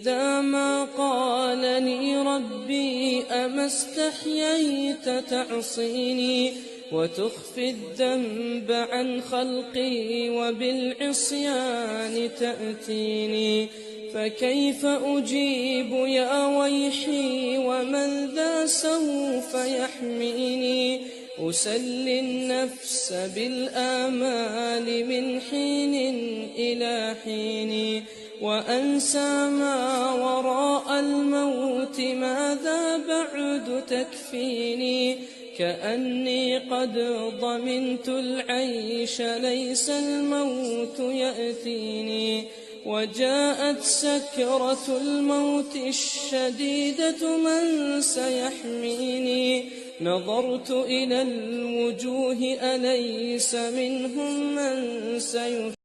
إذا ما قالني ربي أما استحييت تعصيني وتخفي الذنب عن خلقي وبالعصيان تأتيني. فكيف أجيب يا ويحي ومن ذا سوف يحميني؟ أسلي النفس بالآمال من حين إلى حين وأنسى ما وراء الموت، ماذا بعد تكفيني؟ كأني قد ضمنت العيش ليس الموت يأتيني. وجاءت سكرة الموت الشديدة من سيحميني؟ نظرت إلى الوجوه أليس منهم من سيحميني؟